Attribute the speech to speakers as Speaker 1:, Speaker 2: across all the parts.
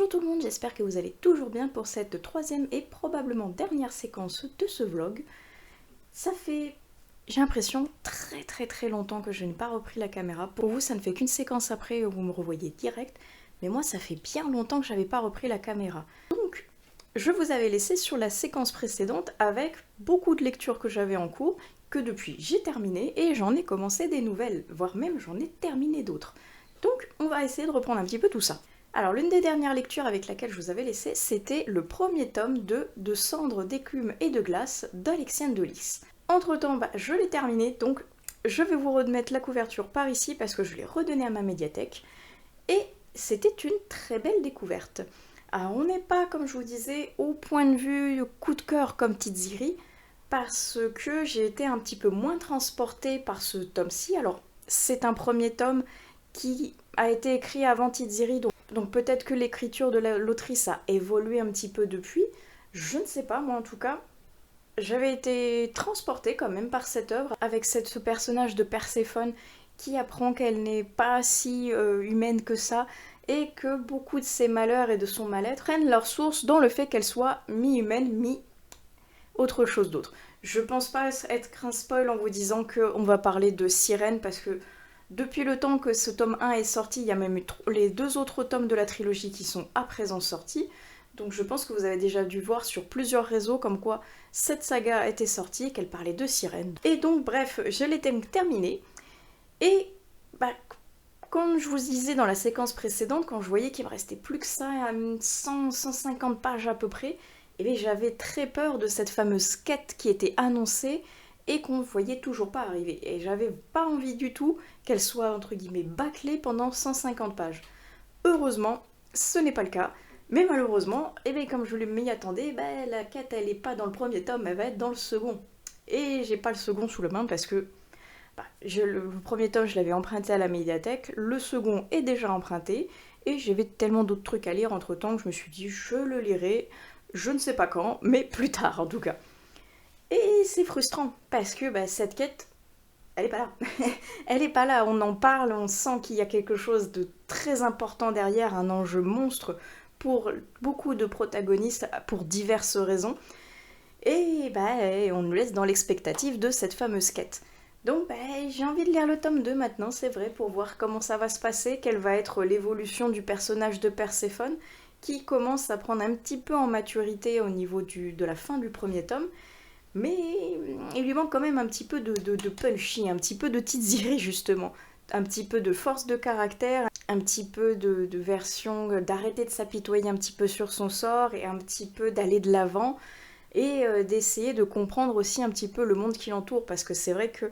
Speaker 1: Bonjour tout le monde, j'espère que vous allez toujours bien pour cette troisième et probablement dernière séquence de ce vlog. Ça fait, j'ai l'impression, très longtemps que je n'ai pas repris la caméra. Pour vous, ça ne fait qu'une séquence après où vous me revoyez direct, mais moi ça fait bien longtemps que j'avais pas repris la caméra. Donc, je vous avais laissé sur la séquence précédente avec beaucoup de lectures que j'avais en cours, que depuis j'ai terminé et j'en ai commencé des nouvelles, voire même j'en ai terminé d'autres. Donc on va essayer de reprendre un petit peu tout ça. Alors l'une des dernières lectures avec laquelle je vous avais laissé, c'était le premier tome de Cendres, d'écume et de glace d'Alexiane de Lys. Entre temps, je l'ai terminé, donc je vais vous remettre la couverture par ici parce que je l'ai redonnée à ma médiathèque. Et c'était une très belle découverte. Alors on n'est pas, comme je vous disais, au point de vue coup de cœur comme Tiziri, parce que j'ai été un petit peu moins transportée par ce tome-ci. Alors c'est un premier tome qui a été écrit avant Tiziri, donc peut-être que l'écriture de l'autrice a évolué un petit peu depuis, je ne sais pas, moi en tout cas, j'avais été transportée quand même par cette œuvre, avec ce personnage de Perséphone qui apprend qu'elle n'est pas si humaine que ça, et que beaucoup de ses malheurs et de son mal-être prennent leur source dans le fait qu'elle soit mi-humaine, mi-autre chose d'autre. Je pense pas être un spoil en vous disant qu'on va parler de sirène, parce que depuis le temps que ce tome 1 est sorti, il y a même eu les deux autres tomes de la trilogie qui sont à présent sortis. Donc je pense que vous avez déjà dû voir sur plusieurs réseaux comme quoi cette saga était sortie et qu'elle parlait de sirène. Et donc bref, je l'ai terminée. Et comme je vous disais dans la séquence précédente, quand je voyais qu'il me restait plus que ça, 100-150 pages à peu près, et j'avais très peur de cette fameuse quête qui était annoncée et qu'on ne voyait toujours pas arriver. Et j'avais pas envie du tout qu'elle soit, entre guillemets, bâclée pendant 150 pages. Heureusement, ce n'est pas le cas. Mais malheureusement, comme je m'y attendais, la quête, elle n'est pas dans le premier tome, elle va être dans le second. Et j'ai pas le second sous la main parce que le premier tome, je l'avais emprunté à la médiathèque. Le second est déjà emprunté. Et j'avais tellement d'autres trucs à lire entre-temps que je me suis dit, je le lirai, je ne sais pas quand, mais plus tard en tout cas. Et c'est frustrant, parce que cette quête, elle est pas là. Elle est pas là, on en parle, on sent qu'il y a quelque chose de très important derrière, un enjeu monstre pour beaucoup de protagonistes, pour diverses raisons. Et on nous laisse dans l'expectative de cette fameuse quête. Donc j'ai envie de lire le tome 2 maintenant, c'est vrai, pour voir comment ça va se passer, quelle va être l'évolution du personnage de Perséphone, qui commence à prendre un petit peu en maturité au niveau de la fin du premier tome. Mais il lui manque quand même un petit peu de punchy, un petit peu de Tiziri justement, un petit peu de force de caractère, un petit peu de version d'arrêter de s'apitoyer un petit peu sur son sort et un petit peu d'aller de l'avant et d'essayer de comprendre aussi un petit peu le monde qui l'entoure, parce que c'est vrai que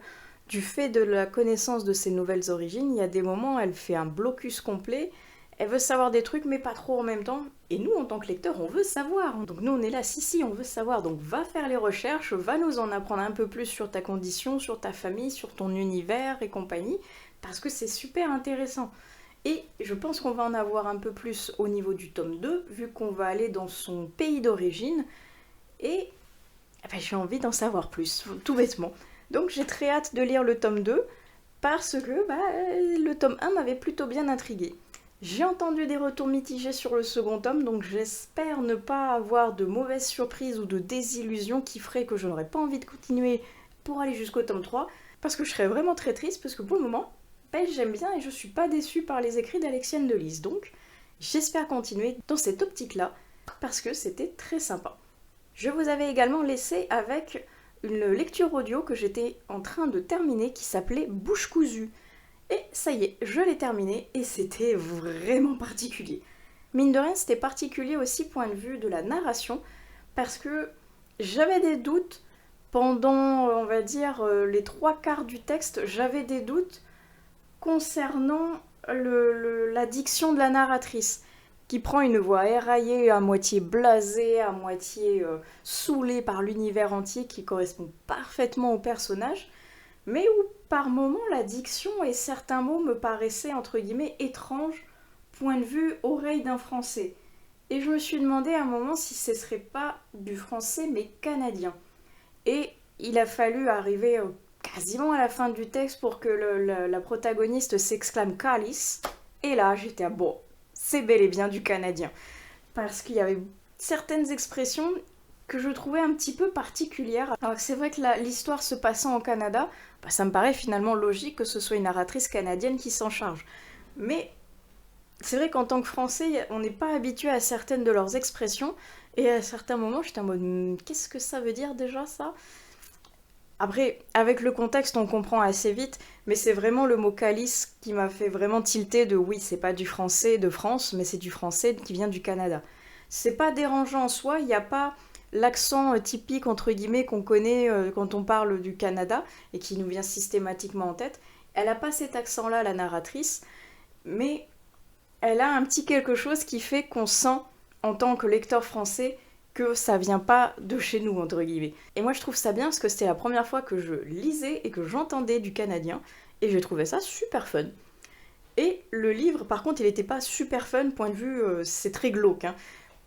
Speaker 1: du fait de la connaissance de ses nouvelles origines, il y a des moments où elle fait un blocus complet. Elle veut savoir des trucs, mais pas trop en même temps. Et nous, en tant que lecteurs, on veut savoir. Donc nous, on est là, si, on veut savoir. Donc va faire les recherches, va nous en apprendre un peu plus sur ta condition, sur ta famille, sur ton univers et compagnie, parce que c'est super intéressant. Et je pense qu'on va en avoir un peu plus au niveau du tome 2, vu qu'on va aller dans son pays d'origine. Et j'ai envie d'en savoir plus, tout bêtement. Donc j'ai très hâte de lire le tome 2, parce que le tome 1 m'avait plutôt bien intriguée. J'ai entendu des retours mitigés sur le second tome, donc j'espère ne pas avoir de mauvaises surprises ou de désillusions qui feraient que je n'aurais pas envie de continuer pour aller jusqu'au tome 3, parce que je serais vraiment très triste, parce que pour le moment, j'aime bien et je suis pas déçue par les écrits d'Alexiane de Lys, donc j'espère continuer dans cette optique-là, parce que c'était très sympa. Je vous avais également laissé avec une lecture audio que j'étais en train de terminer qui s'appelait Bouche cousue. Et ça y est, je l'ai terminé et c'était vraiment particulier. Mine de rien, c'était particulier aussi point de vue de la narration, parce que j'avais des doutes pendant, on va dire, les 3/4 du texte, j'avais des doutes concernant la diction de la narratrice, qui prend une voix éraillée, à moitié blasée, à moitié saoulée par l'univers entier, qui correspond parfaitement au personnage, mais où par moments la diction et certains mots me paraissaient entre guillemets étranges, point de vue oreille d'un français. Et je me suis demandé à un moment si ce serait pas du français mais canadien. Et il a fallu arriver quasiment à la fin du texte pour que la protagoniste s'exclame Calice. Et là j'étais bon, c'est bel et bien du canadien. parce qu'il y avait certaines expressions que je trouvais un petit peu particulières. Alors c'est vrai que l'histoire se passant au Canada, ça me paraît finalement logique que ce soit une narratrice canadienne qui s'en charge. Mais c'est vrai qu'en tant que Français, on n'est pas habitué à certaines de leurs expressions, et à certains moments, j'étais en mode qu'est-ce que ça veut dire déjà ça? Après, avec le contexte, on comprend assez vite, mais c'est vraiment le mot calice qui m'a fait vraiment tilter de oui, c'est pas du français de France, mais c'est du français qui vient du Canada. C'est pas dérangeant en soi, il n'y a pas l'accent typique entre guillemets qu'on connaît quand on parle du Canada et qui nous vient systématiquement en tête. Elle a pas cet accent-là, la narratrice, mais elle a un petit quelque chose qui fait qu'on sent, en tant que lecteur français, que ça vient pas de chez nous, entre guillemets. Et moi je trouve ça bien parce que c'était la première fois que je lisais et que j'entendais du canadien, et j'ai trouvé ça super fun. Et le livre, par contre, il était pas super fun, point de vue, c'est très glauque, hein.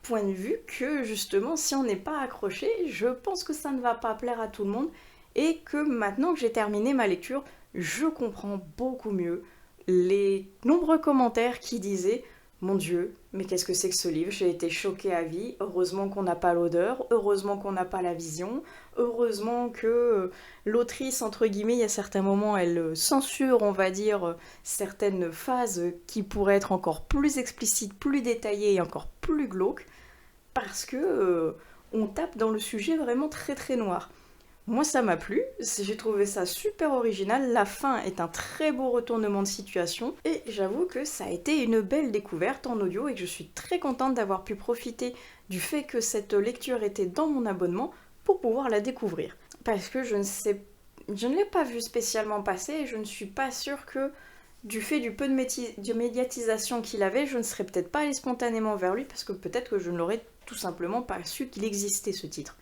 Speaker 1: Point de vue que, justement, si on n'est pas accroché, je pense que ça ne va pas plaire à tout le monde, et que maintenant que j'ai terminé ma lecture, je comprends beaucoup mieux les nombreux commentaires qui disaient mon Dieu, mais qu'est-ce que c'est que ce livre? J'ai été choquée à vie. Heureusement qu'on n'a pas l'odeur, heureusement qu'on n'a pas la vision, heureusement que l'autrice, entre guillemets, il y a certains moments, elle censure, on va dire, certaines phases qui pourraient être encore plus explicites, plus détaillées et encore plus glauques, parce que on tape dans le sujet vraiment très très noir. Moi, ça m'a plu, j'ai trouvé ça super original, la fin est un très beau retournement de situation, et j'avoue que ça a été une belle découverte en audio et que je suis très contente d'avoir pu profiter du fait que cette lecture était dans mon abonnement pour pouvoir la découvrir. Parce que je ne l'ai pas vu spécialement passer et je ne suis pas sûre que du fait du peu de médiatisation qu'il avait, je ne serais peut-être pas allée spontanément vers lui parce que peut-être que je ne l'aurais tout simplement pas su qu'il existait ce titre.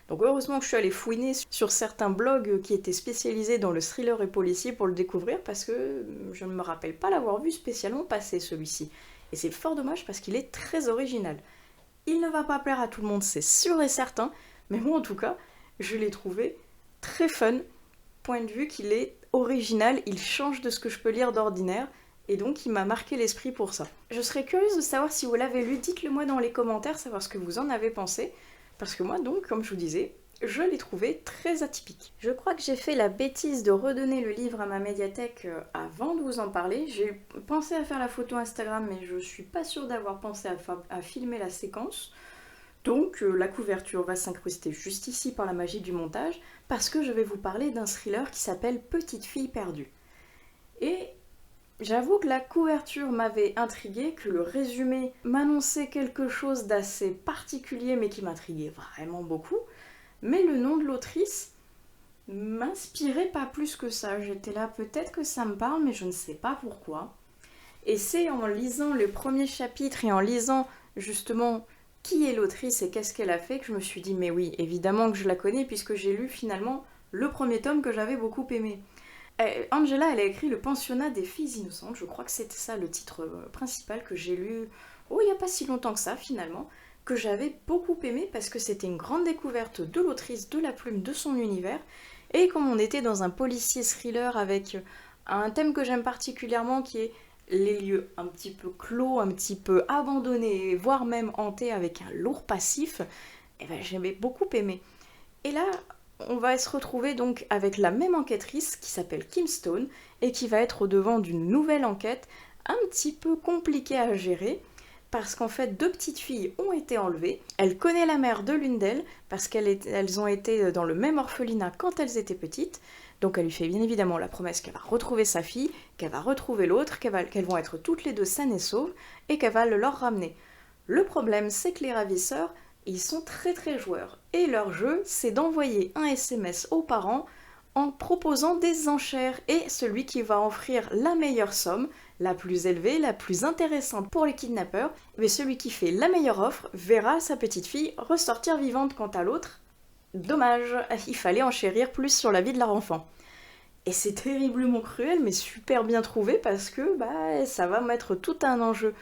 Speaker 1: Donc heureusement que je suis allée fouiner sur certains blogs qui étaient spécialisés dans le thriller et policier pour le découvrir parce que je ne me rappelle pas l'avoir vu spécialement passer celui-ci. Et c'est fort dommage parce qu'il est très original. Il ne va pas plaire à tout le monde, c'est sûr et certain, mais moi en tout cas, je l'ai trouvé très fun, point de vue qu'il est original, il change de ce que je peux lire d'ordinaire, et donc il m'a marqué l'esprit pour ça. Je serais curieuse de savoir si vous l'avez lu, dites-le moi dans les commentaires, savoir ce que vous en avez pensé. Parce que moi, donc, comme je vous disais, je l'ai trouvé très atypique. Je crois que j'ai fait la bêtise de redonner le livre à ma médiathèque avant de vous en parler. J'ai pensé à faire la photo Instagram, mais je suis pas sûre d'avoir pensé à filmer la séquence. Donc, la couverture va s'incruster juste ici par la magie du montage, parce que je vais vous parler d'un thriller qui s'appelle Petite fille perdue. Et j'avoue que la couverture m'avait intriguée, que le résumé m'annonçait quelque chose d'assez particulier mais qui m'intriguait vraiment beaucoup, mais le nom de l'autrice m'inspirait pas plus que ça. J'étais là, peut-être que ça me parle, mais je ne sais pas pourquoi. Et c'est en lisant le premier chapitre et en lisant justement qui est l'autrice et qu'est-ce qu'elle a fait que je me suis dit, mais oui, évidemment que je la connais puisque j'ai lu finalement le premier tome que j'avais beaucoup aimé. Angela, elle a écrit Le pensionnat des filles innocentes, je crois que c'était ça le titre principal que j'ai lu, il n'y a pas si longtemps que ça finalement, que j'avais beaucoup aimé parce que c'était une grande découverte de l'autrice, de la plume, de son univers, et comme on était dans un policier thriller avec un thème que j'aime particulièrement qui est les lieux un petit peu clos, un petit peu abandonnés, voire même hantés avec un lourd passif, j'aimais beaucoup aimer. Et là, on va se retrouver donc avec la même enquêtrice qui s'appelle Kim Stone et qui va être au devant d'une nouvelle enquête un petit peu compliquée à gérer parce qu'en fait 2 petites filles ont été enlevées. Elle connaît la mère de l'une d'elles parce qu'elles ont été dans le même orphelinat quand elles étaient petites. Donc elle lui fait bien évidemment la promesse qu'elle va retrouver sa fille, qu'elle va retrouver l'autre, qu'elles vont être toutes les deux saines et sauves et qu'elle va le leur ramener. Le problème, c'est que les ravisseurs, ils sont très très joueurs. Et leur jeu, c'est d'envoyer un SMS aux parents en proposant des enchères. Et celui qui va offrir la meilleure somme, la plus élevée, la plus intéressante pour les kidnappeurs, mais celui qui fait la meilleure offre verra sa petite fille ressortir vivante. Quant à l'autre, dommage, il fallait enchérir plus sur la vie de leur enfant. Et c'est terriblement cruel, mais super bien trouvé parce que ça va mettre tout un enjeu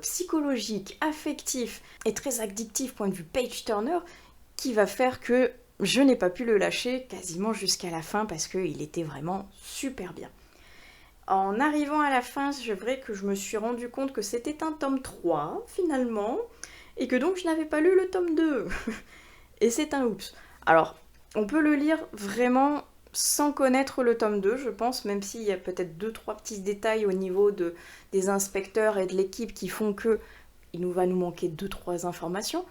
Speaker 1: psychologique, affectif et très addictif point de vue page-turner qui va faire que je n'ai pas pu le lâcher quasiment jusqu'à la fin parce qu'il était vraiment super bien. En arrivant à la fin, c'est vrai que je me suis rendu compte que c'était un tome 3 finalement et que donc je n'avais pas lu le tome 2. Et c'est un oups. Alors, on peut le lire vraiment sans connaître le tome 2, je pense, même s'il y a peut-être 2-3 petits détails au niveau des inspecteurs et de l'équipe qui font que il va nous manquer 2-3 informations.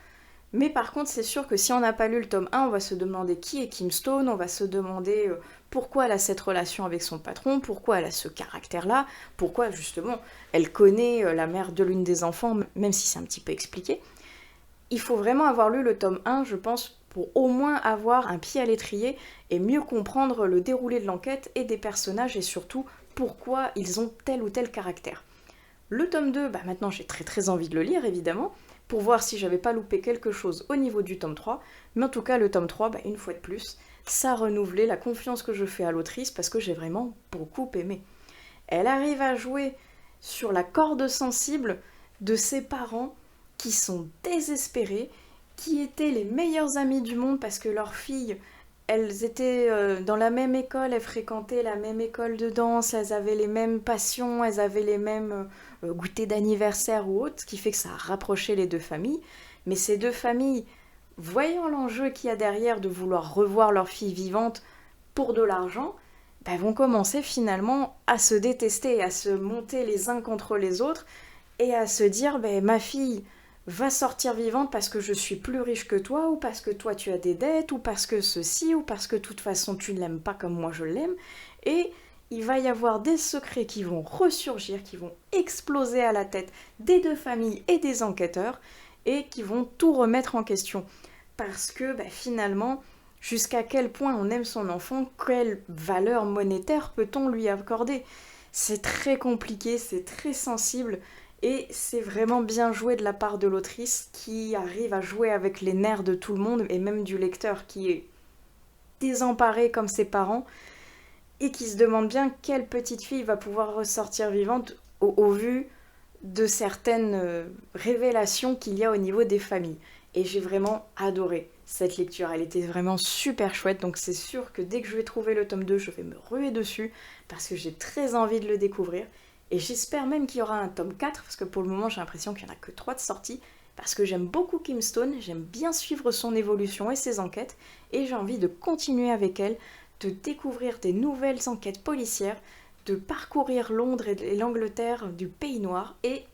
Speaker 1: Mais par contre, c'est sûr que si on n'a pas lu le tome 1, on va se demander qui est Kim Stone, on va se demander pourquoi elle a cette relation avec son patron, pourquoi elle a ce caractère-là, pourquoi justement elle connaît la mère de l'une des enfants, même si c'est un petit peu expliqué. Il faut vraiment avoir lu le tome 1, je pense, pour au moins avoir un pied à l'étrier et mieux comprendre le déroulé de l'enquête et des personnages et surtout pourquoi ils ont tel ou tel caractère. Le tome 2, maintenant j'ai très envie de le lire évidemment, pour voir si j'avais pas loupé quelque chose au niveau du tome 3, mais en tout cas le tome 3, une fois de plus, ça a renouvelé la confiance que je fais à l'autrice parce que j'ai vraiment beaucoup aimé. Elle arrive à jouer sur la corde sensible de ses parents qui sont désespérés, qui étaient les meilleurs amis du monde parce que leurs filles, elles étaient dans la même école, elles fréquentaient la même école de danse, elles avaient les mêmes passions, elles avaient les mêmes goûters d'anniversaire ou autres, ce qui fait que ça a rapproché les deux familles. Mais ces deux familles, voyant l'enjeu qu'il y a derrière de vouloir revoir leur fille vivante pour de l'argent, vont commencer finalement à se détester, à se monter les uns contre les autres et à se dire ma fille va sortir vivante parce que je suis plus riche que toi, ou parce que toi tu as des dettes, ou parce que ceci, ou parce que de toute façon tu ne l'aimes pas comme moi je l'aime. Et il va y avoir des secrets qui vont ressurgir, qui vont exploser à la tête des deux familles et des enquêteurs, et qui vont tout remettre en question. Parce que finalement, jusqu'à quel point on aime son enfant, quelle valeur monétaire peut-on lui accorder? C'est très compliqué, c'est très sensible, et c'est vraiment bien joué de la part de l'autrice qui arrive à jouer avec les nerfs de tout le monde et même du lecteur qui est désemparé comme ses parents et qui se demande bien quelle petite fille va pouvoir ressortir vivante au vu de certaines révélations qu'il y a au niveau des familles. Et j'ai vraiment adoré cette lecture, elle était vraiment super chouette, donc c'est sûr que dès que je vais trouver le tome 2, je vais me ruer dessus parce que j'ai très envie de le découvrir. Et j'espère même qu'il y aura un tome 4, parce que pour le moment j'ai l'impression qu'il n'y en a que 3 de sortie, parce que j'aime beaucoup Kim Stone, j'aime bien suivre son évolution et ses enquêtes, et j'ai envie de continuer avec elle, de découvrir des nouvelles enquêtes policières, de parcourir Londres et l'Angleterre du Pays Noir, et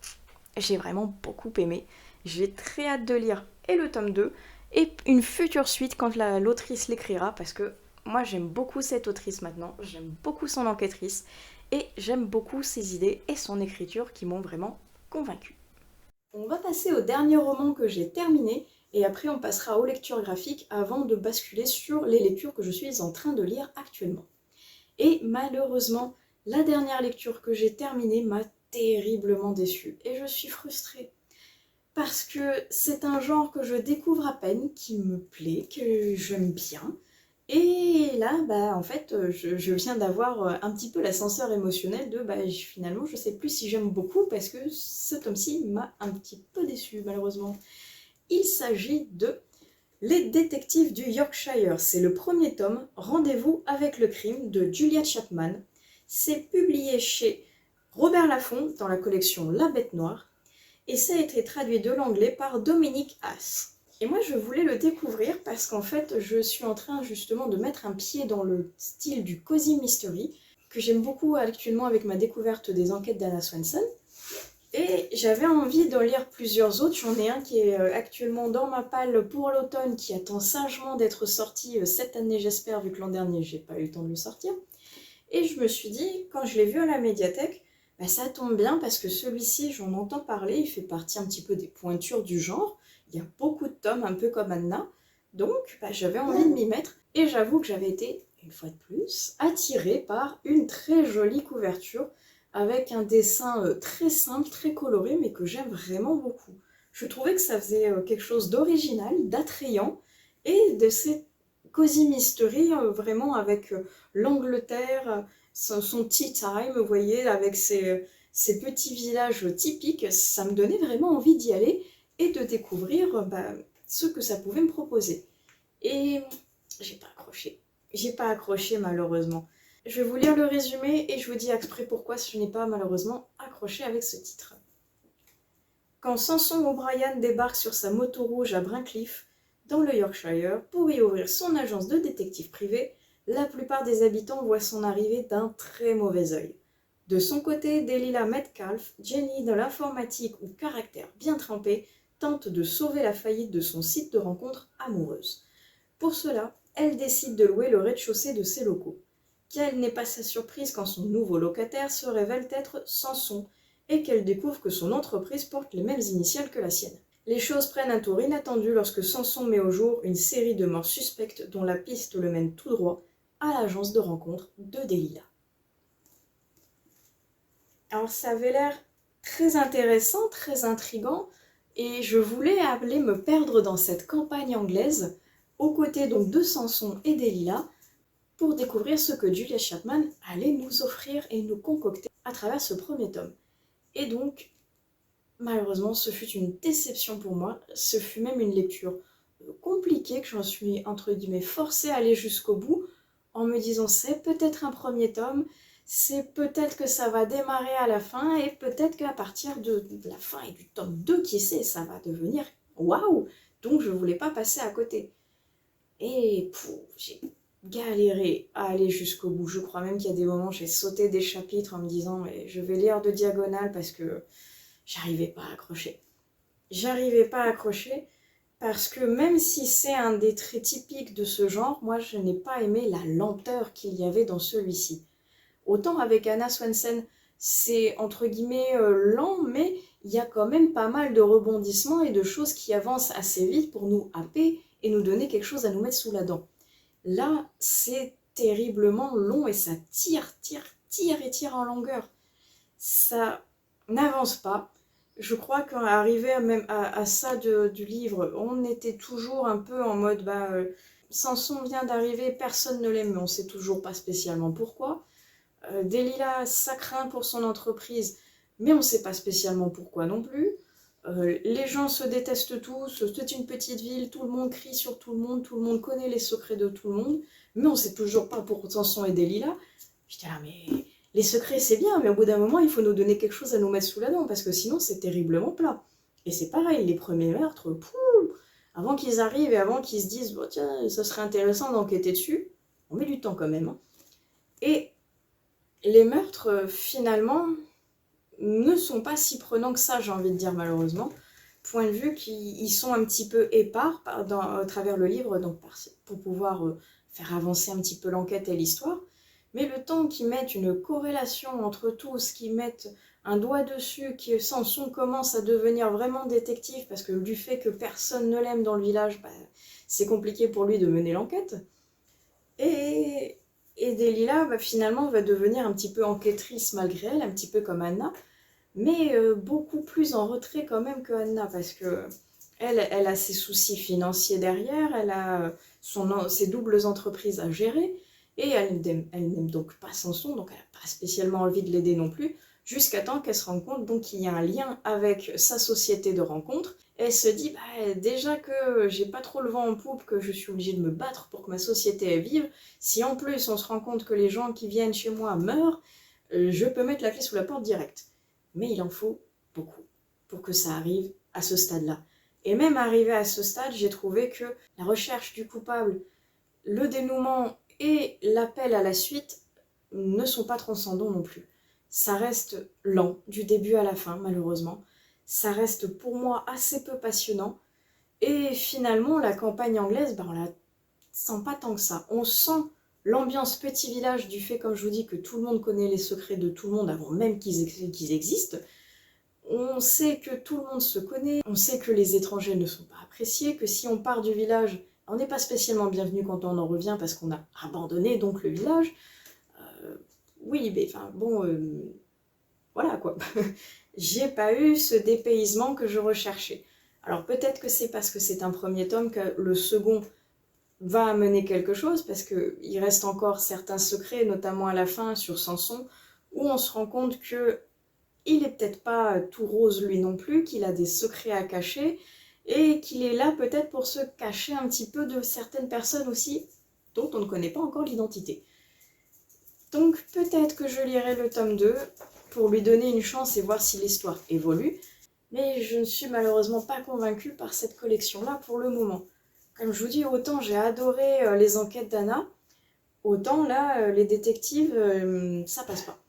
Speaker 1: j'ai vraiment beaucoup aimé. J'ai très hâte de lire et le tome 2, et une future suite quand l'autrice l'écrira, parce que moi j'aime beaucoup cette autrice maintenant, j'aime beaucoup son enquêtrice, et j'aime beaucoup ses idées et son écriture qui m'ont vraiment convaincue. On va passer au dernier roman que j'ai terminé, et après on passera aux lectures graphiques avant de basculer sur les lectures que je suis en train de lire actuellement. Et malheureusement, la dernière lecture que j'ai terminée m'a terriblement déçue, et je suis frustrée. Parce que c'est un genre que je découvre à peine, qui me plaît, que j'aime bien. Et là, en fait, je viens d'avoir un petit peu l'ascenseur émotionnel de finalement, je sais plus si j'aime beaucoup parce que ce tome-ci m'a un petit peu déçue, malheureusement. Il s'agit de Les détectives du Yorkshire. C'est le premier tome, Rendez-vous avec le crime, de Julia Chapman. C'est publié chez Robert Laffont dans la collection La Bête Noire. Et ça a été traduit de l'anglais par Dominique Haas. Et moi je voulais le découvrir parce qu'en fait je suis en train justement de mettre un pied dans le style du cozy mystery que j'aime beaucoup actuellement avec ma découverte des enquêtes d'Anna Swenson. Et j'avais envie d'en lire plusieurs autres. J'en ai un qui est actuellement dans ma palle pour l'automne qui attend sagement d'être sorti cette année j'espère, vu que l'an dernier j'ai pas eu le temps de le sortir. Et je me suis dit, quand je l'ai vu à la médiathèque, ça tombe bien parce que celui-ci, j'en entends parler, il fait partie un petit peu des pointures du genre. Il y a beaucoup de tomes, un peu comme Anna. Donc, j'avais envie de m'y mettre. Et j'avoue que j'avais été, une fois de plus, attirée par une très jolie couverture avec un dessin très simple, très coloré, mais que j'aime vraiment beaucoup. Je trouvais que ça faisait quelque chose d'original, d'attrayant, et de cette cozy mystery, vraiment avec l'Angleterre, son tea time, vous voyez, avec ces petits villages typiques, ça me donnait vraiment envie d'y aller et de découvrir ce que ça pouvait me proposer. Et j'ai pas accroché. J'ai pas accroché malheureusement. Je vais vous lire le résumé et je vous dis après pourquoi je n'ai pas malheureusement accroché avec ce titre. quand Samson O'Brien débarque sur sa moto rouge à Brincliffe, dans le Yorkshire, pour y ouvrir son agence de détective privé, la plupart des habitants voient son arrivée d'un très mauvais œil. De son côté, Delilah Metcalfe, génie de l'informatique ou caractère bien trempé, tente de sauver la faillite de son site de rencontre amoureuse. Pour cela, elle décide de louer le rez-de-chaussée de ses locaux. Quelle n'est pas sa surprise quand son nouveau locataire se révèle être Samson et qu'elle découvre que son entreprise porte les mêmes initiales que la sienne. Les choses prennent un tour inattendu lorsque Samson met au jour une série de morts suspectes dont la piste le mène tout droit à l'agence de rencontre de Delilah. Alors ça avait l'air très intéressant, très intriguant, et je voulais aller me perdre dans cette campagne anglaise, aux côtés donc de Samson et Delilah, pour découvrir ce que Julia Chapman allait nous offrir et nous concocter à travers ce premier tome. Et donc, malheureusement, ce fut une déception pour moi, ce fut même une lecture compliquée, que j'en suis entre guillemets forcée à aller jusqu'au bout, en me disant c'est peut-être un premier tome, c'est peut-être que ça va démarrer à la fin, et peut-être qu'à partir de la fin et du tome 2, qui sait, ça va devenir waouh. Donc je voulais pas passer à côté. Et j'ai galéré à aller jusqu'au bout. Je crois même qu'il y a des moments où j'ai sauté des chapitres en me disant mais je vais lire de diagonale parce que j'arrivais pas à accrocher. J'arrivais pas à accrocher parce que même si c'est un des traits typiques de ce genre, moi je n'ai pas aimé la lenteur qu'il y avait dans celui-ci. Autant avec Anna Swensen, c'est entre guillemets lent, mais il y a quand même pas mal de rebondissements et de choses qui avancent assez vite pour nous happer et nous donner quelque chose à nous mettre sous la dent. Là, c'est terriblement long et ça tire en longueur. Ça n'avance pas. Je crois qu'arrivé même à ça du livre, on était toujours un peu en mode Samson vient d'arriver, personne ne l'aime, mais on sait toujours pas spécialement pourquoi. Delilah, ça craint pour son entreprise, mais on sait pas spécialement pourquoi non plus. Les gens se détestent tous, c'est une petite ville, tout le monde crie sur tout le monde connaît les secrets de tout le monde, mais on sait toujours pas pour Samson et Delilah. J'étais là, mais les secrets c'est bien, mais au bout d'un moment il faut nous donner quelque chose à nous mettre sous la dent, parce que sinon c'est terriblement plat. Et c'est pareil, les premiers meurtres, avant qu'ils arrivent et avant qu'ils se disent, bon, tiens, ça serait intéressant d'enquêter dessus, on met du temps quand même. Hein. Et les meurtres, finalement, ne sont pas si prenants que ça, j'ai envie de dire malheureusement. Point de vue qu'ils sont un petit peu épars à travers le livre, donc pour pouvoir faire avancer un petit peu l'enquête et l'histoire. Mais le temps qu'ils mettent une corrélation entre tous, qu'ils mettent un doigt dessus, que Samson commence à devenir vraiment détective, parce que du fait que personne ne l'aime dans le village, c'est compliqué pour lui de mener l'enquête. Et Delilah, finalement, va devenir un petit peu enquêtrice malgré elle, un petit peu comme Anna, mais beaucoup plus en retrait quand même que Anna, parce que elle a ses soucis financiers derrière, elle a ses doubles entreprises à gérer, et elle n'aime donc pas Samson, donc elle n'a pas spécialement envie de l'aider non plus, jusqu'à temps qu'elle se rende compte qu'il y a un lien avec sa société de rencontre. Elle se dit, déjà que j'ai pas trop le vent en poupe, que je suis obligée de me battre pour que ma société vive, si en plus on se rend compte que les gens qui viennent chez moi meurent, je peux mettre la clé sous la porte direct. Mais il en faut beaucoup pour que ça arrive à ce stade-là. Et même arrivé à ce stade, j'ai trouvé que la recherche du coupable, le dénouement et l'appel à la suite ne sont pas transcendants non plus. Ça reste lent, du début à la fin, malheureusement. Ça reste pour moi assez peu passionnant. Et finalement, la campagne anglaise, on la sent pas tant que ça. On sent l'ambiance petit village du fait, comme je vous dis, que tout le monde connaît les secrets de tout le monde avant même qu'ils existent. On sait que tout le monde se connaît, on sait que les étrangers ne sont pas appréciés, que si on part du village, on n'est pas spécialement bienvenu quand on en revient parce qu'on a abandonné donc le village. Voilà quoi. J'ai pas eu ce dépaysement que je recherchais. Alors peut-être que c'est parce que c'est un premier tome que le second va amener quelque chose, parce qu'il reste encore certains secrets, notamment à la fin sur Samson, où on se rend compte que il est peut-être pas tout rose lui non plus, qu'il a des secrets à cacher, et qu'il est là peut-être pour se cacher un petit peu de certaines personnes aussi, dont on ne connaît pas encore l'identité. Donc peut-être que je lirai le tome 2 pour lui donner une chance et voir si l'histoire évolue, mais je ne suis malheureusement pas convaincue par cette collection-là pour le moment. Comme je vous dis, autant j'ai adoré les enquêtes d'Anna, autant là, les détectives, ça passe pas.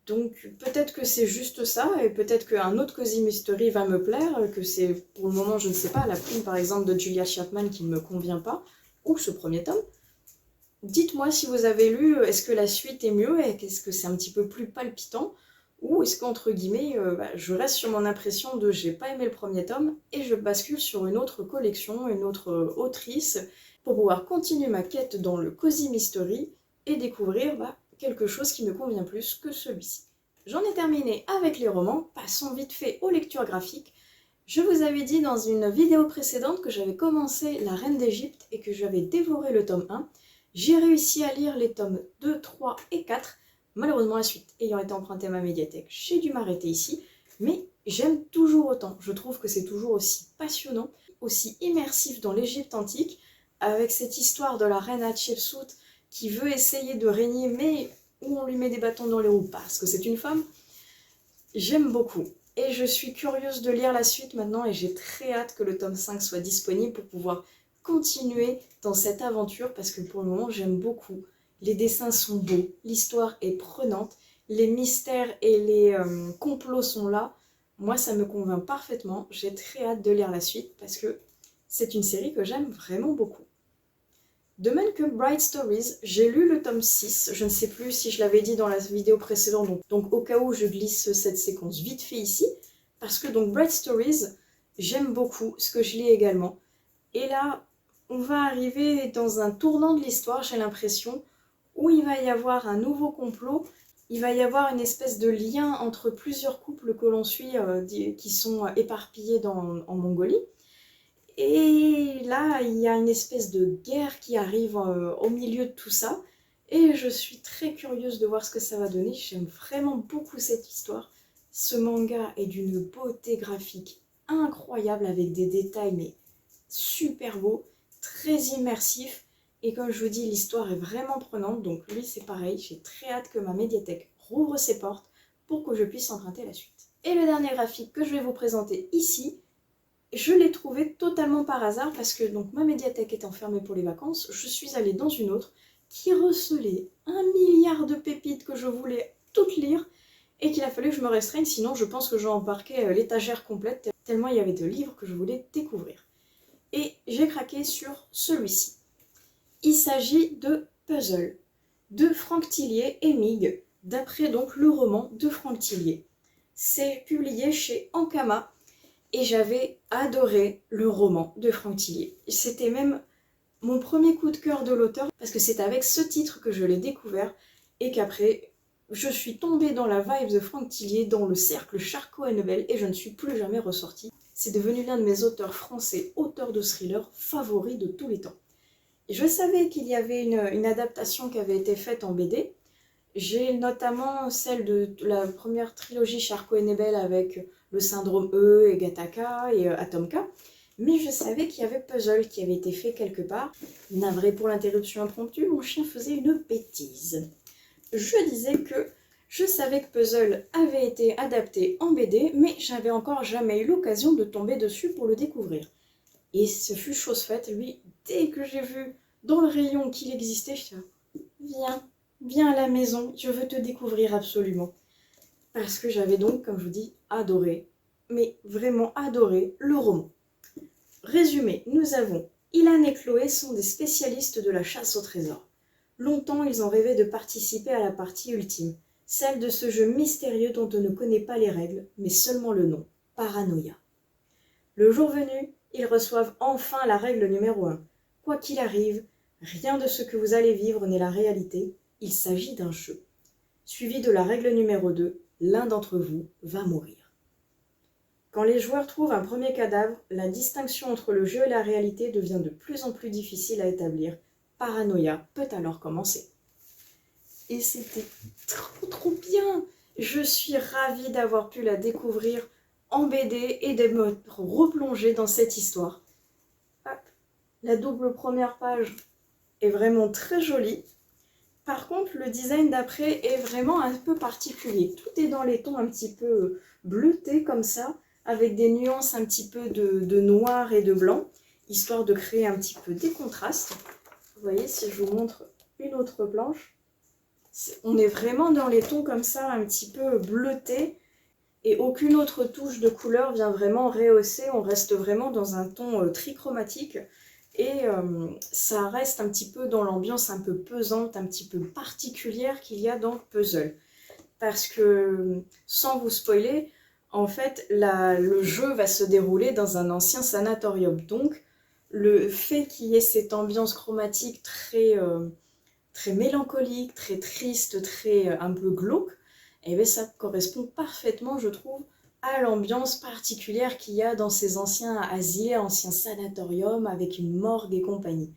Speaker 1: Donc peut-être que c'est juste ça, et peut-être qu'un autre Cozy Mystery va me plaire, que c'est pour le moment, je ne sais pas, la plume par exemple de Julia Chapman qui ne me convient pas, ou ce premier tome. Dites-moi si vous avez lu, est-ce que la suite est mieux, est-ce que c'est un petit peu plus palpitant, ou est-ce qu'entre guillemets, je reste sur mon impression de j'ai pas aimé le premier tome, et je bascule sur une autre collection, une autre autrice, pour pouvoir continuer ma quête dans le Cozy Mystery, et découvrir quelque chose qui me convient plus que celui-ci. J'en ai terminé avec les romans, passons vite fait aux lectures graphiques. Je vous avais dit dans une vidéo précédente que j'avais commencé La Reine d'Égypte et que j'avais dévoré le tome 1. J'ai réussi à lire les tomes 2, 3 et 4. Malheureusement, la suite ayant été empruntée à ma médiathèque, j'ai dû m'arrêter ici. Mais j'aime toujours autant. Je trouve que c'est toujours aussi passionnant, aussi immersif dans l'Égypte antique, avec cette histoire de la reine Hatshepsut qui veut essayer de régner, mais où on lui met des bâtons dans les roues parce que c'est une femme. J'aime beaucoup. Et je suis curieuse de lire la suite maintenant et j'ai très hâte que le tome 5 soit disponible pour pouvoir continuer dans cette aventure parce que pour le moment j'aime beaucoup. Les dessins sont beaux, l'histoire est prenante, les mystères et les complots sont là. Moi ça me convainc parfaitement, j'ai très hâte de lire la suite parce que c'est une série que j'aime vraiment beaucoup. De même que Bright Stories, j'ai lu le tome 6, je ne sais plus si je l'avais dit dans la vidéo précédente, donc au cas où je glisse cette séquence vite fait ici, parce que donc Bright Stories, j'aime beaucoup, ce que je lis également. Et là, on va arriver dans un tournant de l'histoire, j'ai l'impression, où il va y avoir un nouveau complot, il va y avoir une espèce de lien entre plusieurs couples que l'on suit qui sont éparpillés en Mongolie. Et là, il y a une espèce de guerre qui arrive au milieu de tout ça. Et je suis très curieuse de voir ce que ça va donner. J'aime vraiment beaucoup cette histoire. Ce manga est d'une beauté graphique incroyable avec des détails mais super beaux, très immersifs. Et comme je vous dis, l'histoire est vraiment prenante. Donc lui, c'est pareil. J'ai très hâte que ma médiathèque rouvre ses portes pour que je puisse emprunter la suite. Et le dernier graphique que je vais vous présenter ici, je l'ai trouvé totalement par hasard parce que donc ma médiathèque étant fermée pour les vacances, je suis allée dans une autre qui recelait 1 milliard de pépites que je voulais toutes lire et qu'il a fallu que je me restreigne, sinon je pense que j'ai embarqué l'étagère complète tellement il y avait de livres que je voulais découvrir. Et j'ai craqué sur celui-ci. Il s'agit de Puzzle, de Franck Tillier et Mig, d'après donc le roman de Franck Tillier. C'est publié chez Ankama. Et j'avais adoré le roman de Franck Tillier. C'était même mon premier coup de cœur de l'auteur, parce que c'est avec ce titre que je l'ai découvert, et qu'après, je suis tombée dans la vibe de Franck Tillier, dans le cercle Charcot et Nebel, et je ne suis plus jamais ressortie. C'est devenu l'un de mes auteurs français, auteurs de thrillers favoris de tous les temps. Et je savais qu'il y avait une adaptation qui avait été faite en BD. J'ai notamment celle de la première trilogie Charcot et Nebel avec le syndrome E et Gattaca et Atomka. Mais je savais qu'il y avait Puzzle qui avait été fait quelque part. Navré pour l'interruption impromptue, mon chien faisait une bêtise. Je disais que je savais que Puzzle avait été adapté en BD, mais j'avais encore jamais eu l'occasion de tomber dessus pour le découvrir. Et ce fut chose faite, lui, dès que j'ai vu dans le rayon qu'il existait, je dis viens à la maison, je veux te découvrir absolument. Parce que j'avais donc, comme je vous dis, adoré, mais vraiment adoré, le roman. Résumé, nous avons Ilan et Chloé sont des spécialistes de la chasse au trésor. Longtemps, ils ont rêvé de participer à la partie ultime, celle de ce jeu mystérieux dont on ne connaît pas les règles, mais seulement le nom, Paranoia. Le jour venu, ils reçoivent enfin la règle numéro 1. Quoi qu'il arrive, rien de ce que vous allez vivre n'est la réalité, il s'agit d'un jeu. Suivi de la règle numéro 2, l'un d'entre vous va mourir. Quand les joueurs trouvent un premier cadavre, la distinction entre le jeu et la réalité devient de plus en plus difficile à établir. Paranoia peut alors commencer. Et c'était trop bien! Je suis ravie d'avoir pu la découvrir en BD et de me replonger dans cette histoire. Hop. La double première page est vraiment très jolie. Par contre, le design d'après est vraiment un peu particulier. Tout est dans les tons un petit peu bleutés comme ça. avec des nuances un petit peu de noir et de blanc, histoire de créer un petit peu des contrastes. Vous voyez, si je vous montre une autre planche, on est vraiment dans les tons comme ça, un petit peu bleutés, et aucune autre touche de couleur vient vraiment rehausser, on reste vraiment dans un ton trichromatique, et ça reste un petit peu dans l'ambiance un peu pesante, un petit peu particulière qu'il y a dans Puzzle. Parce que, sans vous spoiler, en fait, le jeu va se dérouler dans un ancien sanatorium. Donc, le fait qu'il y ait cette ambiance chromatique très mélancolique, très triste, un peu glauque, et bien ça correspond parfaitement, je trouve, à l'ambiance particulière qu'il y a dans ces anciens asiles, anciens sanatoriums, avec une morgue et compagnie.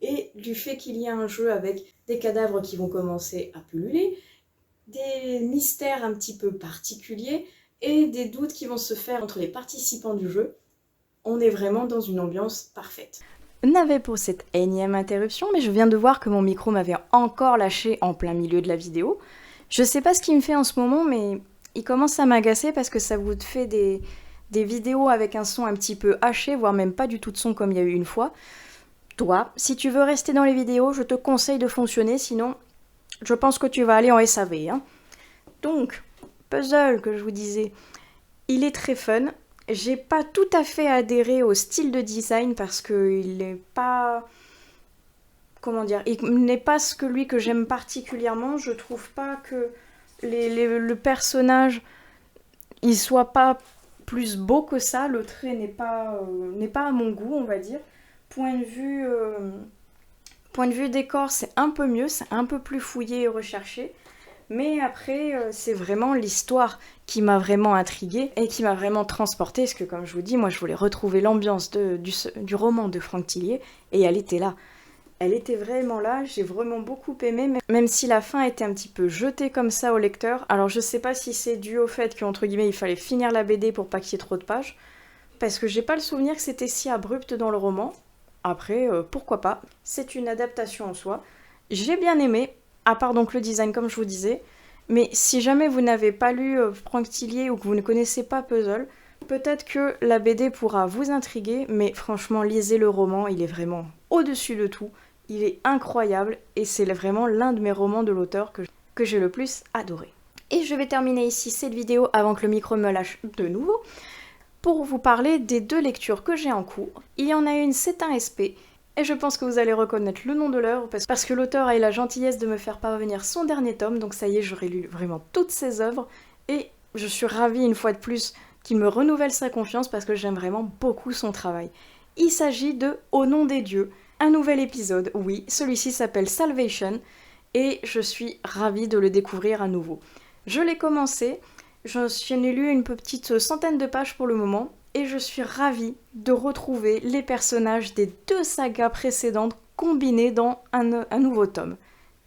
Speaker 1: Et du fait qu'il y a un jeu avec des cadavres qui vont commencer à pulluler, des mystères un petit peu particuliers et des doutes qui vont se faire entre les participants du jeu, on est vraiment dans une ambiance parfaite. Navré pour cette énième interruption, mais je viens de voir que mon micro m'avait encore lâché en plein milieu de la vidéo. Je sais pas ce qu'il me fait en ce moment, mais il commence à m'agacer parce que ça vous fait des vidéos avec un son un petit peu haché, voire même pas du tout de son comme il y a eu une fois. Toi, si tu veux rester dans les vidéos, je te conseille de fonctionner, sinon je pense que tu vas aller en SAV. Hein. Donc, Puzzle, que je vous disais, il est très fun. J'ai pas tout à fait adhéré au style de design parce qu'il n'est pas... Comment dire, il n'est pas celui que j'aime particulièrement. Je trouve pas que le personnage il soit pas plus beau que ça. Le trait n'est pas à mon goût, on va dire. Point de vue décor, c'est un peu mieux, c'est un peu plus fouillé et recherché. Mais après, c'est vraiment l'histoire qui m'a vraiment intriguée et qui m'a vraiment transportée. Parce que comme je vous dis, moi je voulais retrouver l'ambiance du roman de Franck Tillier et elle était là. Elle était vraiment là, j'ai vraiment beaucoup aimé, même si la fin était un petit peu jetée comme ça au lecteur. Alors je sais pas si c'est dû au fait qu'entre guillemets il fallait finir la BD pour pas qu'il y ait trop de pages, parce que j'ai pas le souvenir que c'était si abrupt dans le roman. Après, pourquoi pas, c'est une adaptation en soi. J'ai bien aimé, à part donc le design comme je vous disais, mais si jamais vous n'avez pas lu Franck Tillier ou que vous ne connaissez pas Puzzle, peut-être que la BD pourra vous intriguer, mais franchement lisez le roman, il est vraiment au-dessus de tout. Il est incroyable et c'est vraiment l'un de mes romans de l'auteur que j'ai le plus adoré. Et je vais terminer ici cette vidéo avant que le micro me lâche de nouveau pour vous parler des 2 lectures que j'ai en cours. Il y en a une, c'est un SP et je pense que vous allez reconnaître le nom de l'œuvre parce que l'auteur a eu la gentillesse de me faire parvenir son dernier tome, donc ça y est, j'aurai lu vraiment toutes ses œuvres et je suis ravie une fois de plus qu'il me renouvelle sa confiance parce que j'aime vraiment beaucoup son travail. Il s'agit de Au nom des dieux. Un nouvel épisode, oui, celui-ci s'appelle Salvation et je suis ravie de le découvrir à nouveau. Je l'ai commencé, j'en ai lu une petite centaine de pages pour le moment et je suis ravie de retrouver les personnages des 2 sagas précédentes combinés dans un nouveau tome.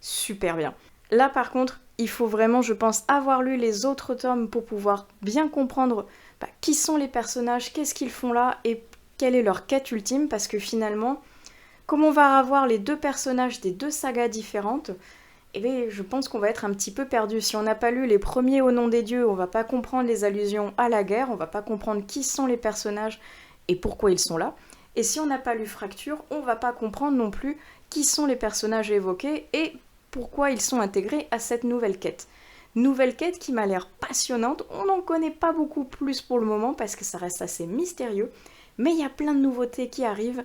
Speaker 1: Super bien. Là par contre, il faut vraiment, je pense, avoir lu les autres tomes pour pouvoir bien comprendre qui sont les personnages, qu'est-ce qu'ils font là et quelle est leur quête ultime parce que finalement... Comme on va avoir les 2 personnages des 2 sagas différentes, eh bien, je pense qu'on va être un petit peu perdu. Si on n'a pas lu les premiers Au nom des dieux, on va pas comprendre les allusions à la guerre, on va pas comprendre qui sont les personnages et pourquoi ils sont là. Et si on n'a pas lu Fracture, on va pas comprendre non plus qui sont les personnages évoqués et pourquoi ils sont intégrés à cette nouvelle quête. Nouvelle quête qui m'a l'air passionnante, on n'en connaît pas beaucoup plus pour le moment parce que ça reste assez mystérieux, mais il y a plein de nouveautés qui arrivent.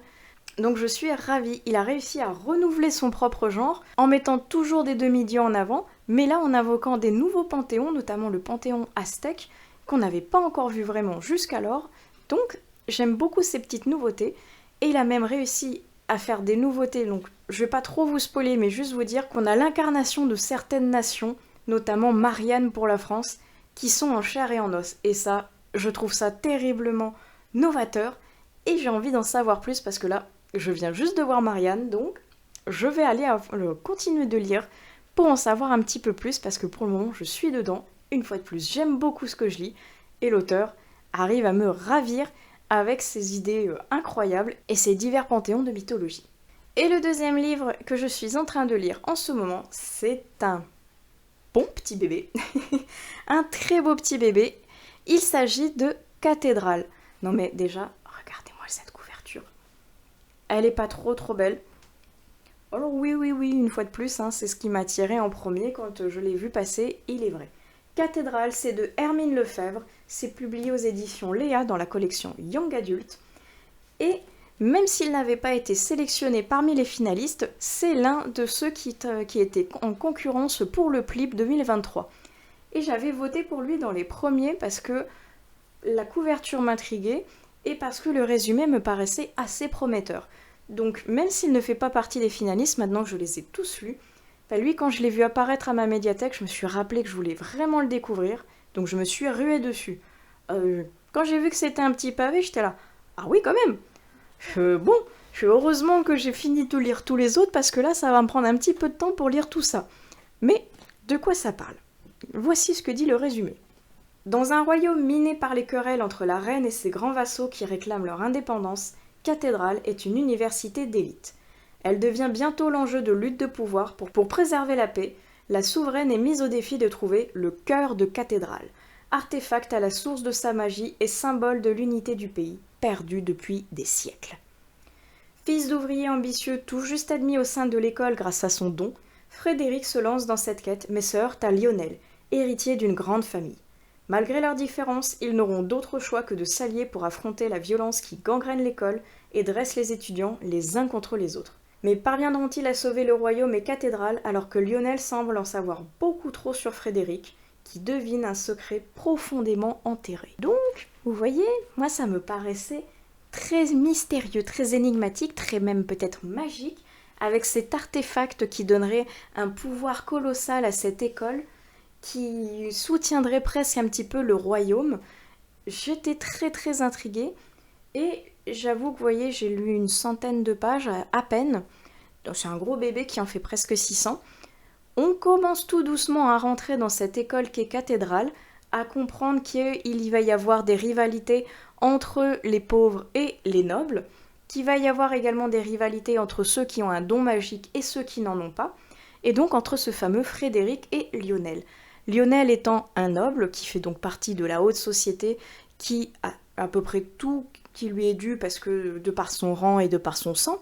Speaker 1: Donc je suis ravie, il a réussi à renouveler son propre genre en mettant toujours des demi-dieux en avant, mais là en invoquant des nouveaux panthéons, notamment le panthéon aztèque, qu'on n'avait pas encore vu vraiment jusqu'alors. Donc j'aime beaucoup ces petites nouveautés, et il a même réussi à faire des nouveautés, donc je vais pas trop vous spoiler, mais juste vous dire qu'on a l'incarnation de certaines nations, notamment Marianne pour la France, qui sont en chair et en os, et ça, je trouve ça terriblement novateur, et j'ai envie d'en savoir plus parce que là, je viens juste de voir Marianne, donc je vais aller continuer de lire pour en savoir un petit peu plus parce que pour le moment je suis dedans. Une fois de plus, j'aime beaucoup ce que je lis et l'auteur arrive à me ravir avec ses idées incroyables et ses divers panthéons de mythologie. Et le deuxième livre que je suis en train de lire en ce moment, c'est un bon petit bébé, un très beau petit bébé. Il s'agit de Cathédrale. Non mais déjà, regardez-moi cette couverture. Elle est pas trop belle. Alors oui, une fois de plus, hein, c'est ce qui m'a attiré en premier quand je l'ai vu passer, il est vrai. Cathédrale, c'est de Hermine Lefebvre, c'est publié aux éditions Léa dans la collection Young Adult. Et même s'il n'avait pas été sélectionné parmi les finalistes, c'est l'un de ceux qui étaient en concurrence pour le PLIB 2023. Et j'avais voté pour lui dans les premiers parce que la couverture m'intriguait et parce que le résumé me paraissait assez prometteur. Donc même s'il ne fait pas partie des finalistes, maintenant que je les ai tous lus, lui quand je l'ai vu apparaître à ma médiathèque, je me suis rappelé que je voulais vraiment le découvrir, donc je me suis ruée dessus. Quand j'ai vu que c'était un petit pavé, j'étais là, ah oui quand même. Bon, heureusement que j'ai fini de lire tous les autres parce que là ça va me prendre un petit peu de temps pour lire tout ça. Mais de quoi ça parle? Voici ce que dit le résumé. Dans un royaume miné par les querelles entre la reine et ses grands vassaux qui réclament leur indépendance, Cathédrale est une université d'élite. Elle devient bientôt l'enjeu de lutte de pouvoir pour préserver la paix. La souveraine est mise au défi de trouver le cœur de Cathédrale, artefact à la source de sa magie et symbole de l'unité du pays, perdu depuis des siècles. Fils d'ouvrier ambitieux tout juste admis au sein de l'école grâce à son don, Frédéric se lance dans cette quête mais se heurte à Lionel, héritier d'une grande famille. Malgré leurs différences, ils n'auront d'autre choix que de s'allier pour affronter la violence qui gangrène l'école et dresse les étudiants les uns contre les autres. Mais parviendront-ils à sauver le royaume et Cathédrale alors que Lionel semble en savoir beaucoup trop sur Frédéric, qui devine un secret profondément enterré. Donc, vous voyez, moi ça me paraissait très mystérieux, très énigmatique, très même peut-être magique, avec cet artefact qui donnerait un pouvoir colossal à cette école, qui soutiendrait presque un petit peu le royaume. J'étais très intriguée et j'avoue que vous voyez, j'ai lu une centaine de pages à peine. Donc c'est un gros bébé qui en fait presque 600. On commence tout doucement à rentrer dans cette école qu'est Cathédrale, à comprendre qu'il y va y avoir des rivalités entre les pauvres et les nobles, qu'il va y avoir également des rivalités entre ceux qui ont un don magique et ceux qui n'en ont pas, et donc entre ce fameux Frédéric et Lionel. Lionel étant un noble, qui fait donc partie de la haute société, qui a à peu près tout qui lui est dû parce que de par son rang et de par son sang,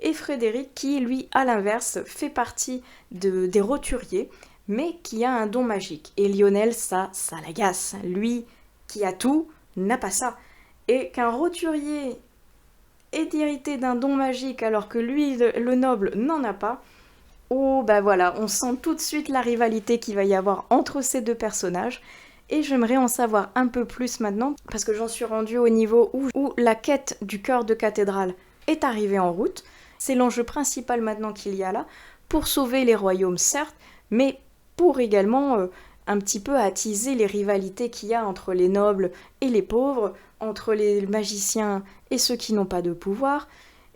Speaker 1: et Frédéric qui, lui, à l'inverse, fait partie des roturiers, mais qui a un don magique. Et Lionel, ça l'agace. Lui, qui a tout, n'a pas ça. Et qu'un roturier est hérité d'un don magique alors que lui, le noble, n'en a pas, oh bah voilà, on sent tout de suite la rivalité qu'il va y avoir entre ces deux personnages. Et j'aimerais en savoir un peu plus maintenant, parce que j'en suis rendue au niveau où la quête du cœur de Cathédrale est arrivée en route. C'est l'enjeu principal maintenant qu'il y a là, pour sauver les royaumes certes, mais pour également un petit peu attiser les rivalités qu'il y a entre les nobles et les pauvres, entre les magiciens et ceux qui n'ont pas de pouvoir,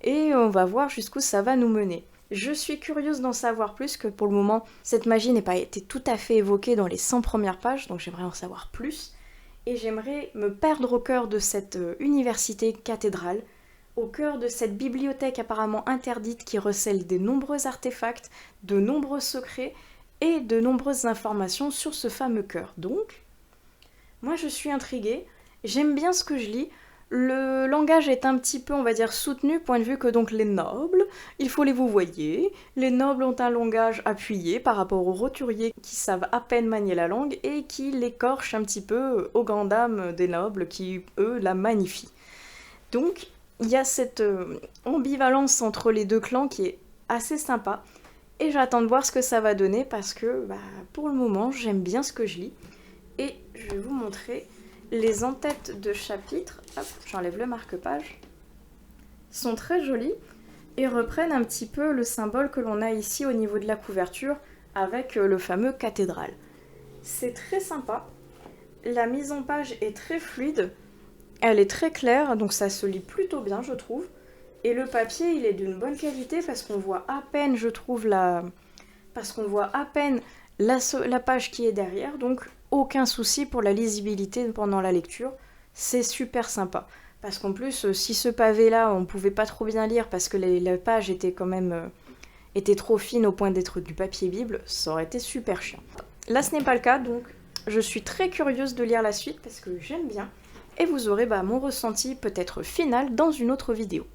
Speaker 1: et on va voir jusqu'où ça va nous mener. Je suis curieuse d'en savoir plus, que pour le moment, cette magie n'a pas été tout à fait évoquée dans les 100 premières pages, donc j'aimerais en savoir plus. Et j'aimerais me perdre au cœur de cette université Cathédrale, au cœur de cette bibliothèque apparemment interdite qui recèle de nombreux artefacts, de nombreux secrets et de nombreuses informations sur ce fameux cœur. Donc, moi je suis intriguée, j'aime bien ce que je lis. Le langage est un petit peu, on va dire, soutenu, point de vue que donc les nobles, il faut les vouvoyer, les nobles ont un langage appuyé par rapport aux roturiers qui savent à peine manier la langue et qui l'écorchent un petit peu aux grandes dames des nobles qui, eux, la magnifient. Donc, il y a cette ambivalence entre les deux clans qui est assez sympa et j'attends de voir ce que ça va donner parce que, pour le moment, j'aime bien ce que je lis et je vais vous montrer. Les en-têtes de chapitres, hop, j'enlève le marque-page, sont très jolies et reprennent un petit peu le symbole que l'on a ici au niveau de la couverture avec le fameux Cathédrale. C'est très sympa, la mise en page est très fluide, elle est très claire, donc ça se lit plutôt bien je trouve, et le papier il est d'une bonne qualité parce qu'on voit à peine, je trouve, la page qui est derrière, donc aucun souci pour la lisibilité pendant la lecture, c'est super sympa. Parce qu'en plus, si ce pavé-là, on pouvait pas trop bien lire parce que la page était quand même était trop fine au point d'être du papier Bible, ça aurait été super chiant. Là, ce n'est pas le cas, donc je suis très curieuse de lire la suite parce que j'aime bien. et vous aurez mon ressenti peut-être final dans une autre vidéo.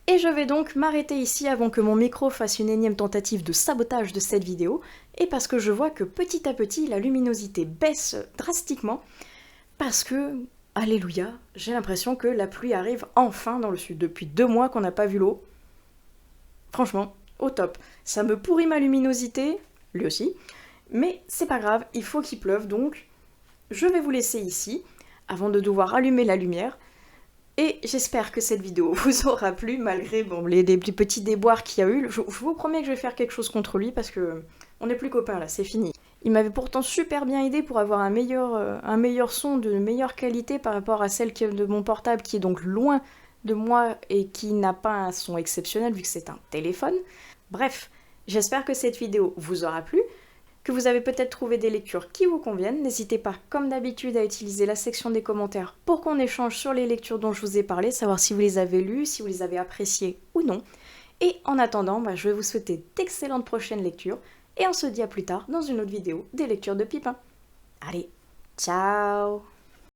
Speaker 1: Et je vais donc m'arrêter ici avant que mon micro fasse une énième tentative de sabotage de cette vidéo, et parce que je vois que petit à petit la luminosité baisse drastiquement, parce que, alléluia, j'ai l'impression que la pluie arrive enfin dans le sud. Depuis 2 mois qu'on n'a pas vu l'eau. Franchement, au top. Ça me pourrit ma luminosité, lui aussi, mais c'est pas grave, il faut qu'il pleuve, donc je vais vous laisser ici, avant de devoir allumer la lumière. Et j'espère que cette vidéo vous aura plu, malgré les petits déboires qu'il y a eu. Je vous promets que je vais faire quelque chose contre lui, parce que on n'est plus copains là, c'est fini. Il m'avait pourtant super bien aidé pour avoir un meilleur son de meilleure qualité par rapport à celle de mon portable, qui est donc loin de moi et qui n'a pas un son exceptionnel vu que c'est un téléphone. Bref, j'espère que cette vidéo vous aura plu, que vous avez peut-être trouvé des lectures qui vous conviennent. N'hésitez pas, comme d'habitude, à utiliser la section des commentaires pour qu'on échange sur les lectures dont je vous ai parlé, savoir si vous les avez lues, si vous les avez appréciées ou non. Et en attendant, je vais vous souhaiter d'excellentes prochaines lectures, et on se dit à plus tard dans une autre vidéo des lectures de Pipin. Allez, ciao!